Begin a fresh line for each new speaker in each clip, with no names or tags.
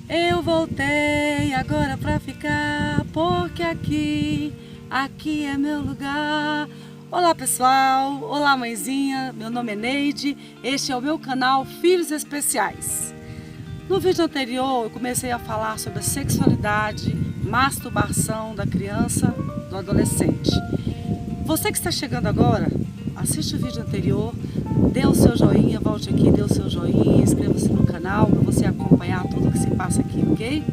Eu voltei agora pra ficar, porque aqui é meu lugar. Olá pessoal, olá mãezinha, meu nome é Neide, este é o meu canal Filhos Especiais. No vídeo anterior eu comecei a falar sobre a sexualidade, masturbação da criança, do adolescente. Você que está chegando agora, assiste o vídeo anterior, dê o seu joinha, volte aqui, dê o seu joinha, inscreva-se no canal para você acompanhar tudo que se passa aqui, ok?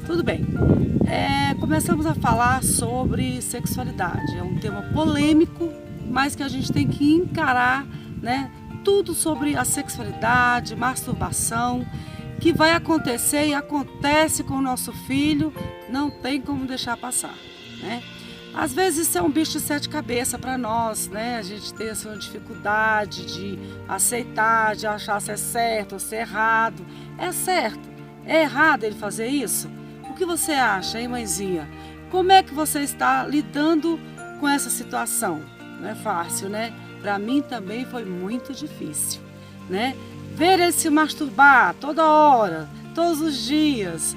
Tudo bem. Começamos a falar sobre sexualidade. É um tema polêmico, mas que a gente tem que encarar, né? Tudo sobre a sexualidade, masturbação, que vai acontecer e acontece com o nosso filho, não tem como deixar passar, né? Às vezes isso é um bicho de sete cabeças para nós, né? A gente tem assim, uma dificuldade de aceitar, de achar se é certo ou se é errado. É certo? É errado ele fazer isso? O que você acha, hein, mãezinha? Como é que você está lidando com essa situação? Não é fácil, né? Para mim também foi muito difícil, né? Ver ele se masturbar toda hora, todos os dias,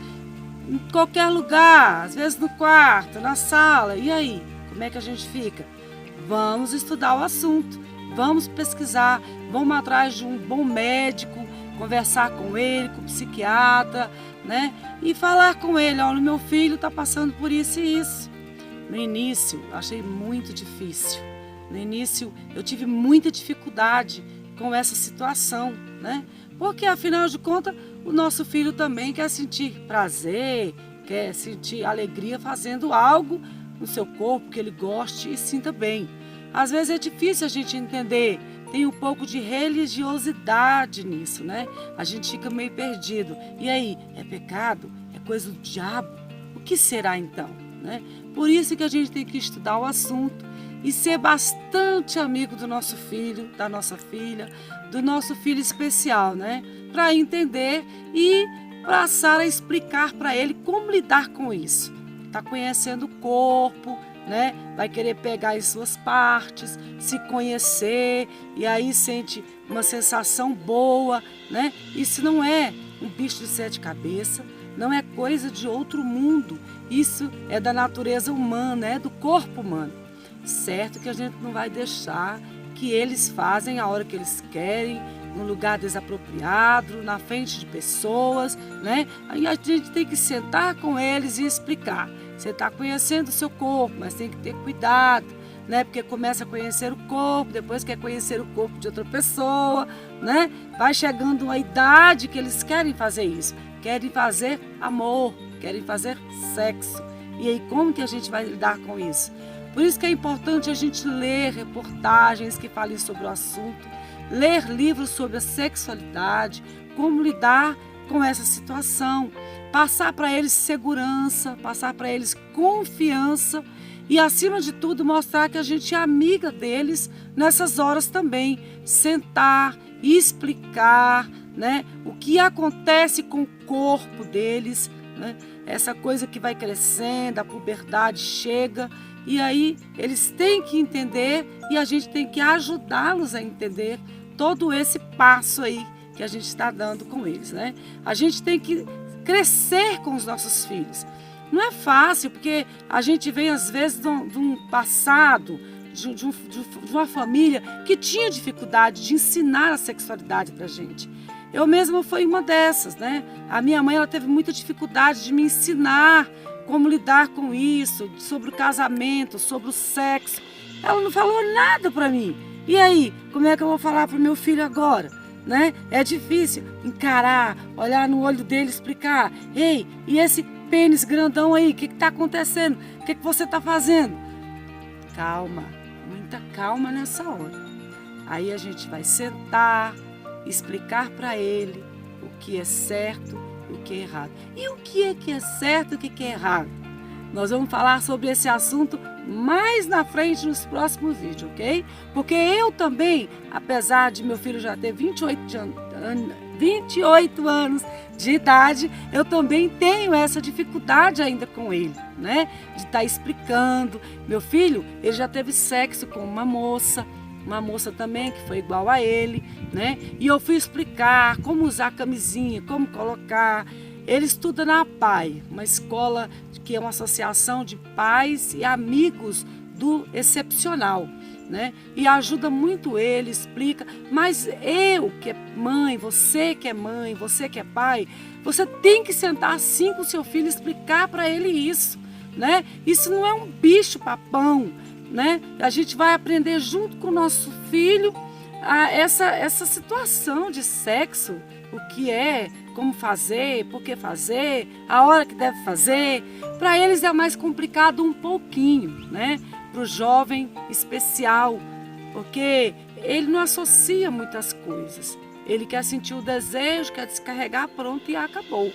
em qualquer lugar, às vezes no quarto, na sala. E aí, como é que a gente fica? Vamos estudar o assunto, vamos pesquisar, vamos atrás de um bom médico, conversar com ele, com o psiquiatra, né? E falar com ele, olha, meu filho está passando por isso e isso. No início, achei muito difícil. No início, eu tive muita dificuldade com essa situação, né? Porque, afinal de contas, o nosso filho também quer sentir prazer, quer sentir alegria fazendo algo no seu corpo que ele goste e sinta bem. Às vezes é difícil a gente entender, tem um pouco de religiosidade nisso, né? A gente fica meio perdido. E aí, é pecado? É coisa do diabo? O que será então, né? Por isso que a gente tem que estudar o assunto e ser bastante amigo do nosso filho, da nossa filha, do nosso filho especial, né? Para entender e passar a explicar para ele como lidar com isso. Está conhecendo o corpo, né? Vai querer pegar as suas partes, se conhecer e aí sente uma sensação boa, né? Isso não é um bicho de sete cabeças, não é coisa de outro mundo. Isso é da natureza humana, é do corpo humano. Certo que a gente não vai deixar que eles fazem a hora que eles querem, num lugar desapropriado, na frente de pessoas, né? Aí a gente tem que sentar com eles e explicar. Você está conhecendo o seu corpo, mas tem que ter cuidado, né? Porque começa a conhecer o corpo, depois quer conhecer o corpo de outra pessoa, né? Vai chegando uma idade que eles querem fazer isso, querem fazer amor, querem fazer sexo. E aí como que a gente vai lidar com isso? Por isso que é importante a gente ler reportagens que falem sobre o assunto, ler livros sobre a sexualidade, como lidar com essa situação, passar para eles segurança, passar para eles confiança e, acima de tudo, mostrar que a gente é amiga deles nessas horas também. Sentar e explicar, né, o que acontece com o corpo deles, né, essa coisa que vai crescendo, a puberdade chega. E aí eles têm que entender e a gente tem que ajudá-los a entender todo esse passo aí que a gente está dando com eles, né? A gente tem que crescer com os nossos filhos. Não é fácil, porque a gente vem às vezes de um passado, de uma família que tinha dificuldade de ensinar a sexualidade para a gente. Eu mesma fui uma dessas, né? A minha mãe ela teve muita dificuldade de me ensinar como lidar com isso, sobre o casamento, sobre o sexo. Ela não falou nada para mim. E aí, como é que eu vou falar para o meu filho agora? Né? É difícil encarar, olhar no olho dele, explicar. Ei, e esse pênis grandão aí, o que está acontecendo? O que você está fazendo? Calma, muita calma nessa hora. Aí a gente vai sentar, explicar para ele o que é certo, o que é errado. E o que é certo e o que é errado? Nós vamos falar sobre esse assunto mais na frente nos próximos vídeos, ok? Porque eu também, apesar de meu filho já ter 28 anos de idade, eu também tenho essa dificuldade ainda com ele, né? De estar explicando. Meu filho, ele já teve sexo com uma moça, uma moça também que foi igual a ele, né? E eu fui explicar como usar a camisinha, como colocar. Ele estuda na APAE, uma escola que é uma associação de pais e amigos do excepcional, né? E ajuda muito ele, explica. Mas eu que é mãe, você que é pai, você tem que sentar assim com o seu filho e explicar para ele isso, né? Isso não é um bicho papão, né? A gente vai aprender junto com o nosso filho essa situação de sexo, o que é, como fazer, por que fazer, a hora que deve fazer. Para eles é mais complicado um pouquinho, né? Para o jovem especial, porque ele não associa muitas coisas. Ele quer sentir o desejo, quer descarregar, pronto, e acabou,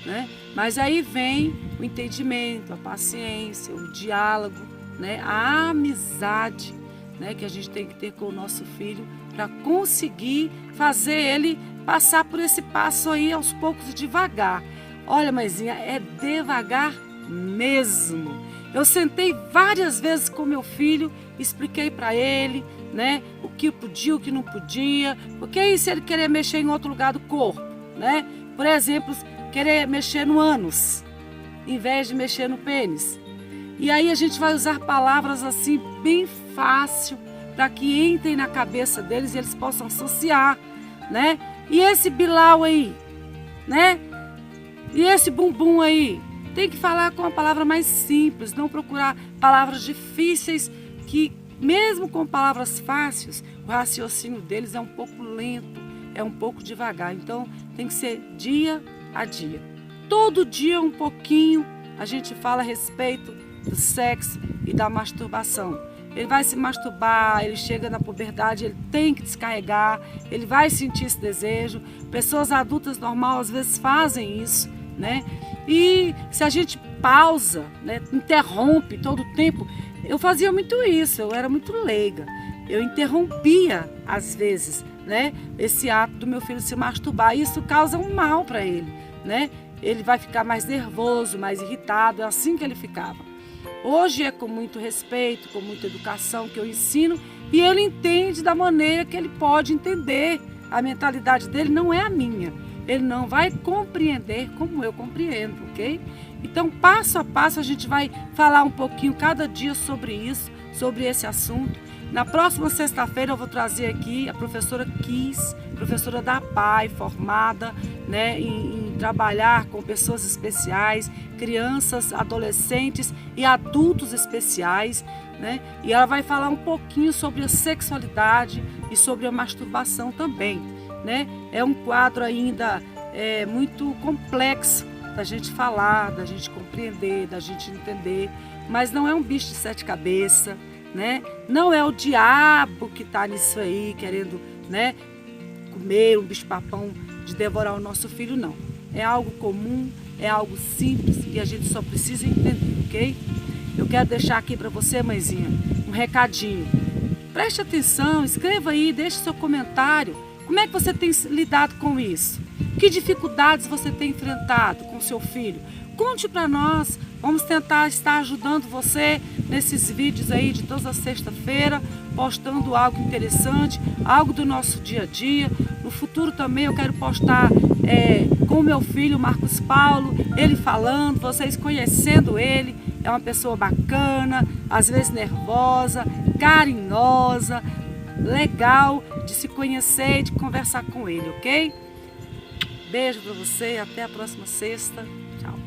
né? Mas aí vem o entendimento, a paciência, o diálogo, né? A amizade, né? Que a gente tem que ter com o nosso filho para conseguir fazer ele passar por esse passo aí aos poucos, devagar. Olha, mãezinha, é devagar mesmo. Eu sentei várias vezes com meu filho, expliquei para ele, né, o que podia, o que não podia, porque aí se ele querer mexer em outro lugar do corpo, né? Por exemplo, querer mexer no ânus, em vez de mexer no pênis. E aí a gente vai usar palavras assim bem fácil para que entrem na cabeça deles e eles possam associar, né? E esse bilau aí, né? E esse bumbum aí, tem que falar com uma palavra mais simples, não procurar palavras difíceis que, mesmo com palavras fáceis, o raciocínio deles é um pouco lento, é um pouco devagar. Então, tem que ser dia a dia. Todo dia um pouquinho a gente fala a respeito do sexo e da masturbação. Ele vai se masturbar, ele chega na puberdade, ele tem que descarregar, ele vai sentir esse desejo. Pessoas adultas normais às vezes fazem isso, né? E se a gente pausa, né, interrompe todo o tempo, eu fazia muito isso, eu era muito leiga. Eu interrompia às vezes, né, esse ato do meu filho se masturbar. E isso causa um mal para ele, né? Ele vai ficar mais nervoso, mais irritado, é assim que ele ficava. Hoje é com muito respeito, com muita educação que eu ensino e ele entende da maneira que ele pode entender. A mentalidade dele não é a minha. Ele não vai compreender como eu compreendo, ok? Então, passo a passo, a gente vai falar um pouquinho cada dia sobre isso, sobre esse assunto. Na próxima sexta-feira eu vou trazer aqui a professora Kiss, professora da APAE, formada, né, em trabalhar com pessoas especiais, crianças, adolescentes e adultos especiais, né? E ela vai falar um pouquinho sobre a sexualidade e sobre a masturbação também, né? É um quadro ainda muito complexo da gente falar, da gente compreender, da gente entender, mas não é um bicho de 7 cabeças, né? Não é o diabo que está nisso aí, querendo, né, comer um bicho-papão de devorar o nosso filho, não. É algo comum, é algo simples e a gente só precisa entender, ok? Eu quero deixar aqui para você, mãezinha, um recadinho. Preste atenção, escreva aí, deixe seu comentário. Como é que você tem lidado com isso? Que dificuldades você tem enfrentado com seu filho? Conte para nós, vamos tentar estar ajudando você nesses vídeos aí de toda sexta-feira, postando algo interessante, algo do nosso dia a dia. No futuro também eu quero postar com o meu filho Marcos Paulo, ele falando, vocês conhecendo ele. É uma pessoa bacana, às vezes nervosa, carinhosa, legal de se conhecer e de conversar com ele, ok? Beijo para você, até a próxima sexta. Tchau.